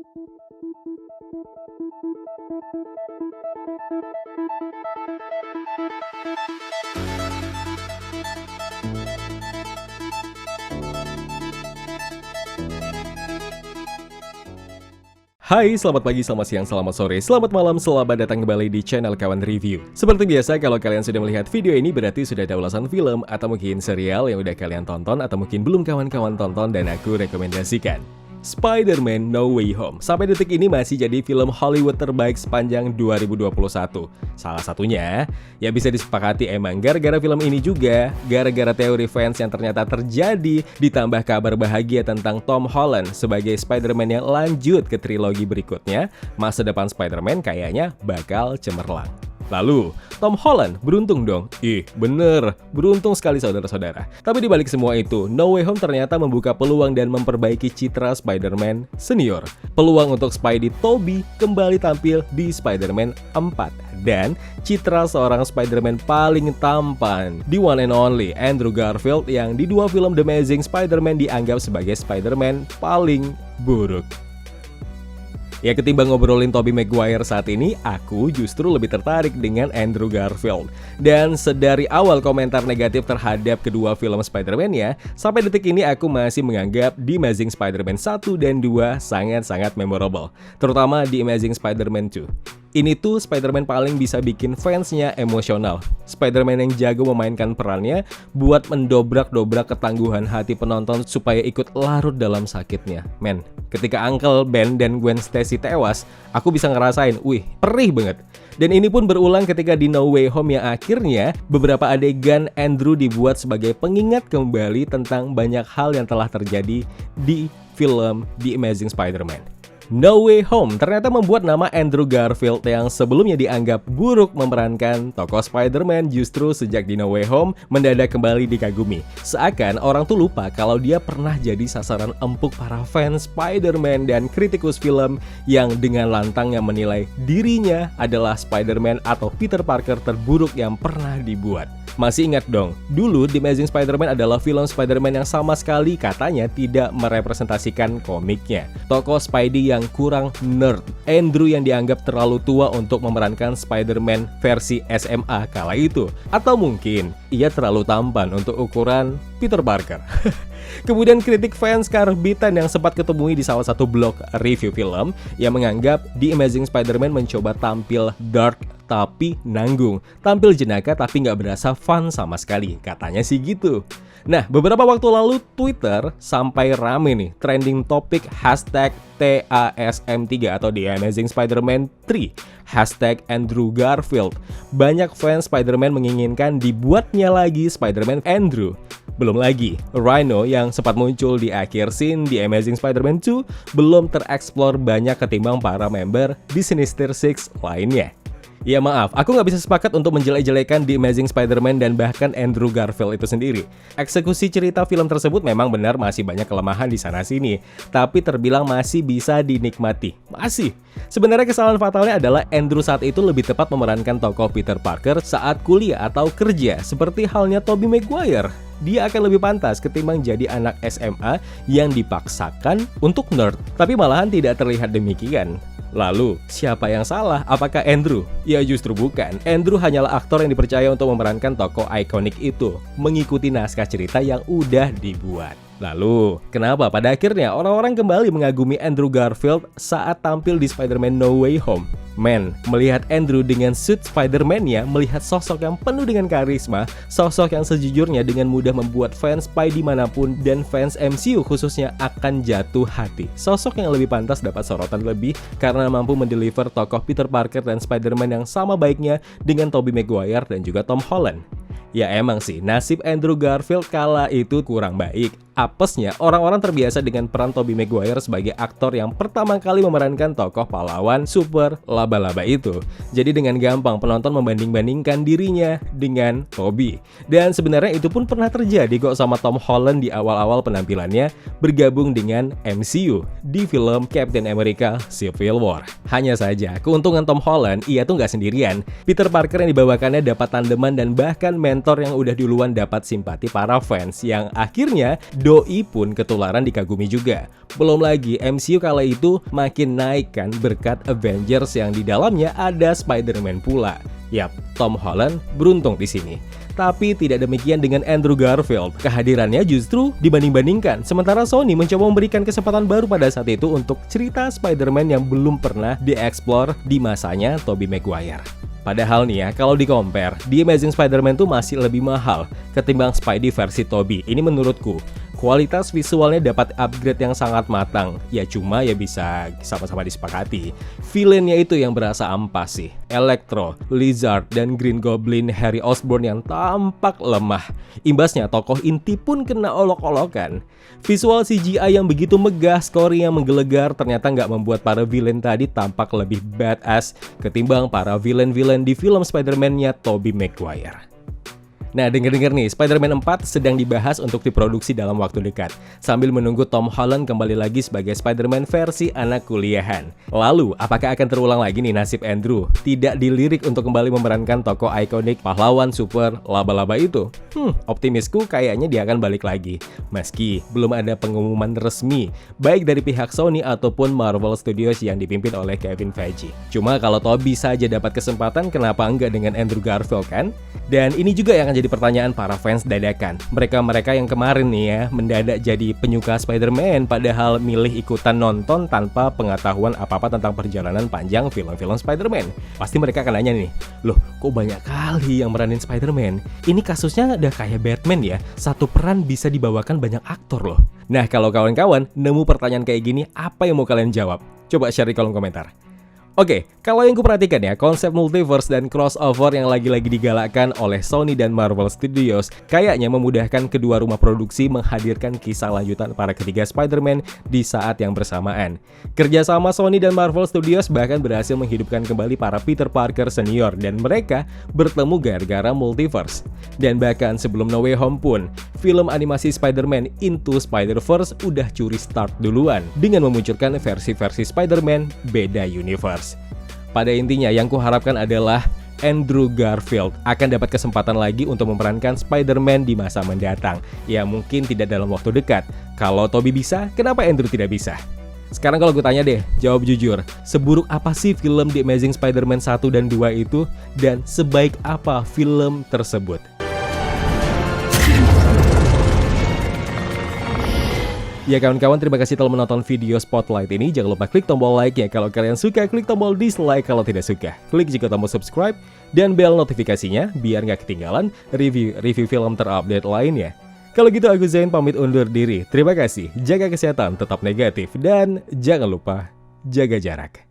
Hai, selamat pagi, selamat siang, selamat sore, selamat malam, selamat datang kembali di channel Kawan Review. Seperti biasa, kalau kalian sudah melihat video ini berarti sudah ada ulasan film atau mungkin serial yang udah kalian tonton atau mungkin belum kawan-kawan tonton dan aku rekomendasikan. Spider-Man No Way Home sampai detik ini masih jadi film Hollywood terbaik sepanjang 2021. Salah satunya, ya bisa disepakati emang gara-gara film ini juga, gara-gara teori fans yang ternyata terjadi, ditambah kabar bahagia tentang Tom Holland sebagai Spider-Man yang lanjut ke trilogi berikutnya, masa depan Spider-Man kayaknya bakal cemerlang. Lalu, Tom Holland beruntung dong. Bener, beruntung sekali saudara-saudara. Tapi dibalik semua itu, No Way Home ternyata membuka peluang dan memperbaiki citra Spider-Man senior. Peluang untuk Spidey Tobey kembali tampil di Spider-Man 4. Dan citra seorang Spider-Man paling tampan, the one and only Andrew Garfield yang di dua film The Amazing Spider-Man dianggap sebagai Spider-Man paling buruk. Ya ketimbang ngobrolin Tobey Maguire saat ini, aku justru lebih tertarik dengan Andrew Garfield. Dan sedari awal komentar negatif terhadap kedua film Spider-Man ya, sampai detik ini aku masih menganggap The Amazing Spider-Man 1 dan 2 sangat-sangat memorable. Terutama The Amazing Spider-Man 2. Ini tuh Spider-Man paling bisa bikin fansnya emosional. Spider-Man yang jago memainkan perannya buat mendobrak-dobrak ketangguhan hati penonton supaya ikut larut dalam sakitnya. Men, ketika Uncle Ben dan Gwen Stacy tewas, aku bisa ngerasain, perih banget. Dan ini pun berulang ketika di No Way Home yang akhirnya beberapa adegan Andrew dibuat sebagai pengingat kembali tentang banyak hal yang telah terjadi di film The Amazing Spider-Man. No Way Home ternyata membuat nama Andrew Garfield yang sebelumnya dianggap buruk memerankan tokoh Spider-Man justru sejak di No Way Home mendadak kembali dikagumi. Seakan orang tuh lupa kalau dia pernah jadi sasaran empuk para fans Spider-Man dan kritikus film yang dengan lantangnya menilai dirinya adalah Spider-Man atau Peter Parker terburuk yang pernah dibuat. Masih ingat dong, dulu The Amazing Spider-Man adalah film Spider-Man yang sama sekali katanya tidak merepresentasikan komiknya. Tokoh Spidey yang kurang nerd, Andrew yang dianggap terlalu tua untuk memerankan Spider-Man versi SMA kala itu. Atau mungkin ia terlalu tampan untuk ukuran Peter Parker. Kemudian kritik fans karbitan yang sempat ketemui di salah satu blog review film yang menganggap The Amazing Spider-Man mencoba tampil dark tapi nanggung, tampil jenaka tapi nggak berasa fun sama sekali, katanya sih gitu. Nah, beberapa waktu lalu Twitter sampai rame nih trending topik hashtag TASM3 atau The Amazing Spider-Man 3, hashtag Andrew Garfield. Banyak fans Spider-Man menginginkan dibuatnya lagi Spider-Man Andrew. Belum lagi, Rhino yang sempat muncul di akhir scene The Amazing Spider-Man 2 belum tereksplor banyak ketimbang para member di Sinister Six lainnya. Ya maaf, aku nggak bisa sepakat untuk menjelek-jelekan The Amazing Spider-Man dan bahkan Andrew Garfield itu sendiri. Eksekusi cerita film tersebut memang benar masih banyak kelemahan di sana-sini, tapi terbilang masih bisa dinikmati. Masih. Sebenarnya kesalahan fatalnya adalah Andrew saat itu lebih tepat memerankan tokoh Peter Parker saat kuliah atau kerja, seperti halnya Tobey Maguire. Dia akan lebih pantas ketimbang jadi anak SMA yang dipaksakan untuk nerd, tapi malahan tidak terlihat demikian. Lalu, siapa yang salah? Apakah Andrew? Ya justru bukan. Andrew hanyalah aktor yang dipercaya untuk memerankan tokoh ikonik itu, mengikuti naskah cerita yang udah dibuat. Lalu, kenapa pada akhirnya orang-orang kembali mengagumi Andrew Garfield saat tampil di Spider-Man No Way Home? Men, melihat Andrew dengan suit Spider-Man-nya, melihat sosok yang penuh dengan karisma, sosok yang sejujurnya dengan mudah membuat fans Spidey manapun dan fans MCU khususnya akan jatuh hati. Sosok yang lebih pantas dapat sorotan lebih karena mampu mendeliver tokoh Peter Parker dan Spider-Man yang sama baiknya dengan Tobey Maguire dan juga Tom Holland. Ya emang sih, nasib Andrew Garfield kala itu kurang baik. Apesnya, orang-orang terbiasa dengan peran Tobey Maguire sebagai aktor yang pertama kali memerankan tokoh pahlawan super laba-laba itu. Jadi dengan gampang penonton membanding-bandingkan dirinya dengan Tobey. Dan sebenarnya itu pun pernah terjadi kok sama Tom Holland di awal-awal penampilannya bergabung dengan MCU di film Captain America Civil War. Hanya saja, keuntungan Tom Holland, ia tuh nggak sendirian. Peter Parker yang dibawakannya dapat tandeman dan bahkan mentor yang udah duluan dapat simpati para fans yang akhirnya Doi pun ketularan dikagumi juga. Belum lagi MCU kala itu makin naik kan berkat Avengers yang di dalamnya ada Spider-Man pula. Yap, Tom Holland beruntung di sini. Tapi tidak demikian dengan Andrew Garfield. Kehadirannya justru dibanding-bandingkan. Sementara Sony mencoba memberikan kesempatan baru pada saat itu untuk cerita Spider-Man yang belum pernah dieksplor di masanya Tobey Maguire. Padahal nih ya, kalau di-compare, The Amazing Spider-Man tuh masih lebih mahal ketimbang Spidey versi Tobey. Ini menurutku. Kualitas visualnya dapat upgrade yang sangat matang. Ya cuma ya bisa sama-sama disepakati. Villainnya itu yang berasa ampas sih. Electro, Lizard, dan Green Goblin Harry Osborn yang tampak lemah. Imbasnya tokoh inti pun kena olok-olokan. Visual CGI yang begitu megah, story yang menggelegar ternyata nggak membuat para villain tadi tampak lebih badass ketimbang para villain-villain di film Spider-Man-nya Tobey Maguire. Nah, denger-denger nih, Spider-Man 4 sedang dibahas untuk diproduksi dalam waktu dekat, sambil menunggu Tom Holland kembali lagi sebagai Spider-Man versi anak kuliahan. Lalu, apakah akan terulang lagi nih nasib Andrew? Tidak dilirik untuk kembali memerankan tokoh ikonik pahlawan super laba-laba itu? Optimisku kayaknya dia akan balik lagi. Meski belum ada pengumuman resmi, baik dari pihak Sony ataupun Marvel Studios yang dipimpin oleh Kevin Feige. Cuma kalau Tobey saja dapat kesempatan, kenapa enggak dengan Andrew Garfield kan? Dan ini juga yang akan jadi pertanyaan para fans dadakan. Mereka-mereka yang kemarin nih ya, mendadak jadi penyuka Spider-Man padahal milih ikutan nonton tanpa pengetahuan apa-apa tentang perjalanan panjang film-film Spider-Man. Pasti mereka akan nanya nih, loh kok banyak kali yang meranin Spider-Man? Ini kasusnya udah kayak Batman ya, satu peran bisa dibawakan banyak aktor loh. Nah kalau kawan-kawan nemu pertanyaan kayak gini, apa yang mau kalian jawab? Coba share di kolom komentar. Oke, kalau yang kuperhatikan ya, konsep multiverse dan crossover yang lagi-lagi digalakkan oleh Sony dan Marvel Studios kayaknya memudahkan kedua rumah produksi menghadirkan kisah lanjutan para ketiga Spider-Man di saat yang bersamaan. Kerjasama Sony dan Marvel Studios bahkan berhasil menghidupkan kembali para Peter Parker senior dan mereka bertemu gara-gara multiverse. Dan bahkan sebelum No Way Home pun, film animasi Spider-Man Into Spider-Verse udah curi start duluan dengan memunculkan versi-versi Spider-Man beda universe. Pada intinya yang kuharapkan adalah Andrew Garfield akan dapat kesempatan lagi untuk memerankan Spider-Man di masa mendatang. Ya mungkin tidak dalam waktu dekat. Kalau Tobey bisa, kenapa Andrew tidak bisa? Sekarang kalau gue tanya deh, jawab jujur. Seburuk apa sih film The Amazing Spider-Man 1 dan 2 itu? Dan sebaik apa film tersebut? Ya kawan-kawan, terima kasih telah menonton video Spotlight ini. Jangan lupa klik tombol like ya kalau kalian suka, klik tombol dislike kalau tidak suka. Klik juga tombol subscribe dan bel notifikasinya biar nggak ketinggalan review film terupdate lainnya. Kalau gitu aku Zain pamit undur diri. Terima kasih, jaga kesehatan, tetap negatif, dan jangan lupa jaga jarak.